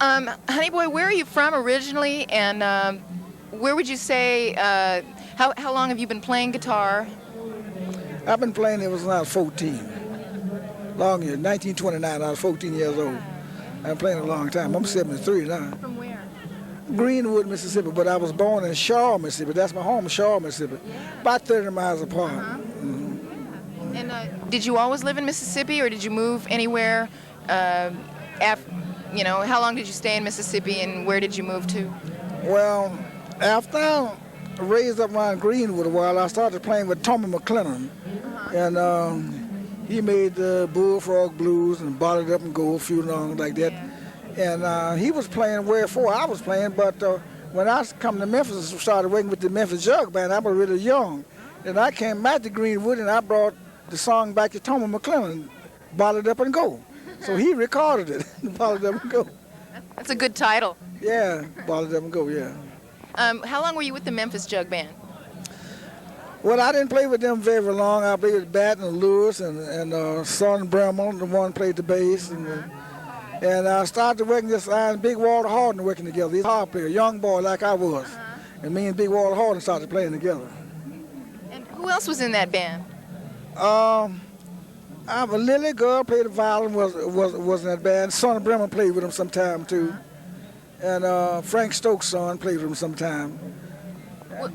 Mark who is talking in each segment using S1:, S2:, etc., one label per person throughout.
S1: Honeyboy, where are you from originally, and where would you say, how long have you been playing guitar?
S2: I've been playing ever since I was 14. Long year, 1929, I was 14 years old. I've been playing a long time. I'm 73 now.
S1: From where?
S2: Greenwood, Mississippi, but I was born in Shaw, Mississippi. That's my home, Shaw, Mississippi. About 30 miles apart.
S1: And did you always live in Mississippi, or did you move anywhere? How long did you stay in Mississippi, and where did you move to?
S2: Well, after I raised up around Greenwood a while, I started playing with Tommy McClennan. And he made the Bullfrog Blues and Bottled Up and Go, a few songs like that. And he was playing wherefore I was playing, but when I come to Memphis and started working with the Memphis Jug Band, I was really young. And I came back to Greenwood and I brought the song back to Tommy McClennan, Bottled Up and Go. So he recorded it, Bottled Up and Go.
S1: That's a good title.
S2: Yeah, Bottled Up and Go, yeah.
S1: How long were you with the Memphis Jug Band?
S2: Well, I didn't play with them very long. I played with Bat and Lewis and Son Bremmel, the one played the bass. And I started working this and Big Walter Horton working together. He's a harp player, young boy like I was. And me and Big Walter Horton started playing together.
S1: And who else was in that band?
S2: A Lily girl played the violin, was in that band. Son Bremmel played with him sometime too. And Frank Stokes' son played with him sometime.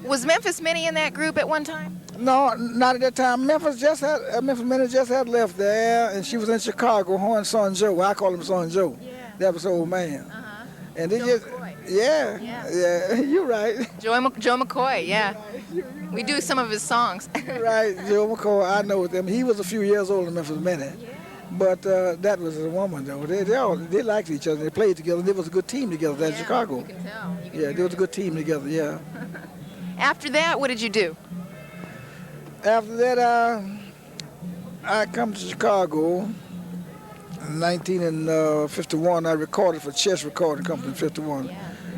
S1: Was Memphis Minnie in that group at one time?
S2: No, not at that time. Memphis Minnie just had left there, and she was in Chicago. Her and Son Joe. I call him Son Joe. Yeah. That was the old man. And they
S1: Joe
S2: just,
S1: McCoy.
S2: yeah, you're right.
S1: Joe McCoy, yeah. We do some of his songs.
S2: Right, Joe McCoy. I know them. He was a few years older than Memphis Minnie. But that was a woman, though. They liked each other. They played together. They was a good team together in Chicago.
S1: You can tell.
S2: They was a good team together, yeah.
S1: After that, what did you do?
S2: After that, I come to Chicago in 1951. I recorded for Chess Recording Company in 51. Yeah.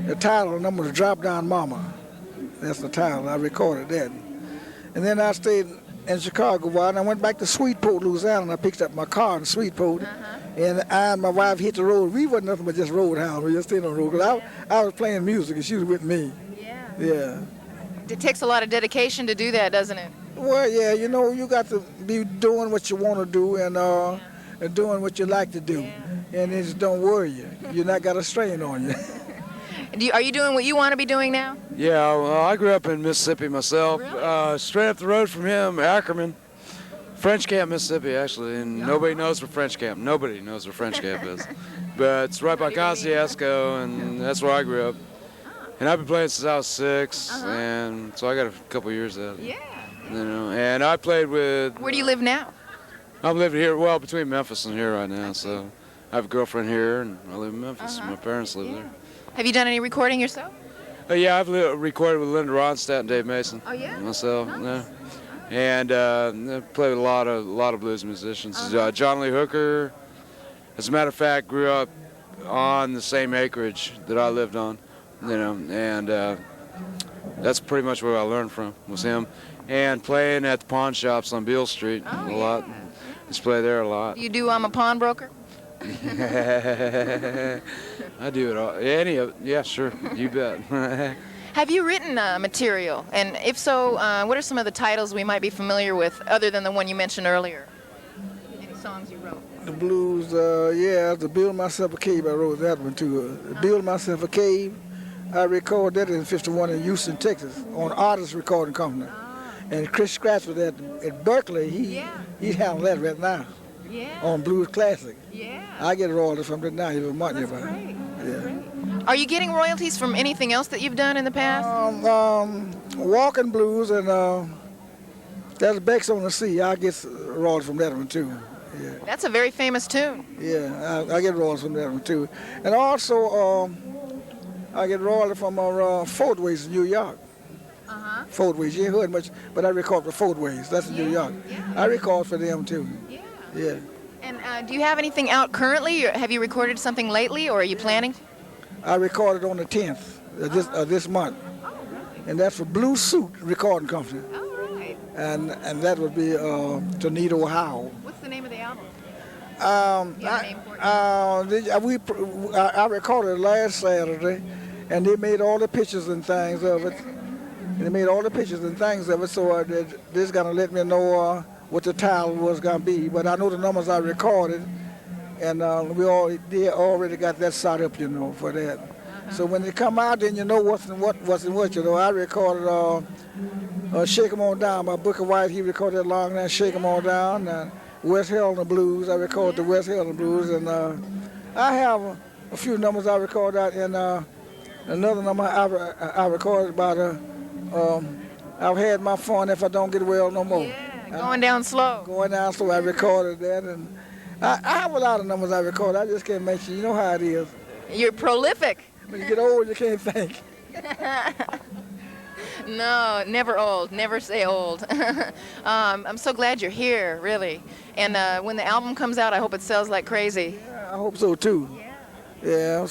S2: The title number was Drop Down Mama. That's the title. I recorded that. And then I stayed in Chicago a while, and I went back to Sweetport, Louisiana, and I picked up my car in Sweetport. And I and my wife hit the road. We wasn't nothing but just roadhouse. We just stayed on the road. Because I was playing music, and she was with me. Yeah.
S1: It takes a lot of dedication to do that, doesn't it?
S2: Well, yeah, you got to be doing what you want to do and doing what you like to do. And it just don't worry you. You're not got a strain on you.
S1: Are you doing what you want to be doing now?
S3: Yeah, well, I grew up in Mississippi myself.
S1: Really?
S3: Straight up the road from him, Ackerman, French Camp, Mississippi, actually. And nobody knows where French Camp. Nobody knows where French Camp is. But it's right by Kosciuszko, and that's where I grew up. And I've been playing since I was 6, and so I got a couple years out of it.
S1: Yeah.
S3: And I played with...
S1: Where do you live now?
S3: I'm living here, well, between Memphis and here right now. So I have a girlfriend here, and I live in Memphis. My parents live there.
S1: Have you done any recording yourself?
S3: Yeah, I've recorded with Linda Ronstadt and Dave Mason.
S1: Oh, yeah?
S3: Myself,
S1: Nice.
S3: And I played with a lot of blues musicians. John Lee Hooker, as a matter of fact, grew up on the same acreage that I lived on. And that's pretty much where I learned from, was him. And playing at the pawn shops on Beale Street a lot. Just play there a lot.
S1: You do I'm a pawnbroker?
S3: I do it all. Any of it. Yeah, sure. You bet.
S1: Have you written material? And if so, what are some of the titles we might be familiar with, other than the one you mentioned earlier? Any songs you wrote?
S2: The blues, to Build Myself a Cave, I wrote that one too. Build Myself a Cave. I recorded that in 51 in Houston, Texas, on Artist Recording Company. And Chris Scratch was at Berkeley. He's handling that right now. On Blues Classic. I get royalties from it now. He was money about it. Yeah.
S1: Are you getting royalties from anything else that you've done in the past?
S2: Walking Blues and that's Becks on the Sea. I get royalties from that one too. Yeah.
S1: That's a very famous tune.
S2: Yeah, I get royalties from that one too. And also, I get royalties from Fort Ways in New York. Fort Ways, you ain't heard much, but I record for Fort Ways. That's in New York. I record for them too. Yeah.
S1: And do you have anything out currently? Or have you recorded something lately, or are you planning?
S2: I recorded on the 10th of this month. And that's for Blue Suit Recording Company.
S1: All right.
S2: And that would be Toledo, Ohio.
S1: What's the name of the album? You have a name for it?
S2: I recorded it last Saturday, and they made all the pictures and things of it. So they're just gonna let me know what the title was gonna be. But I know the numbers I recorded, and they already got that set up, for that. So when they come out, then you know what's in what. I recorded "Shake 'Em On Down" by Booker White. He recorded that long now, "Shake 'Em On Down." And West Helena Blues. I recorded the West Helena Blues, and I have a few numbers I recorded out, and another number I recorded about I've had my fun if I don't get well no more.
S1: Yeah, going down slow.
S2: Going down slow. I recorded that, and I have a lot of numbers I recorded. I just can't mention. You know how it is.
S1: You're prolific.
S2: When you get old, you can't think.
S1: No, never old. Never say old. I'm so glad you're here, really. And when the album comes out, I hope it sells like crazy.
S2: Yeah, I hope so too. Yeah.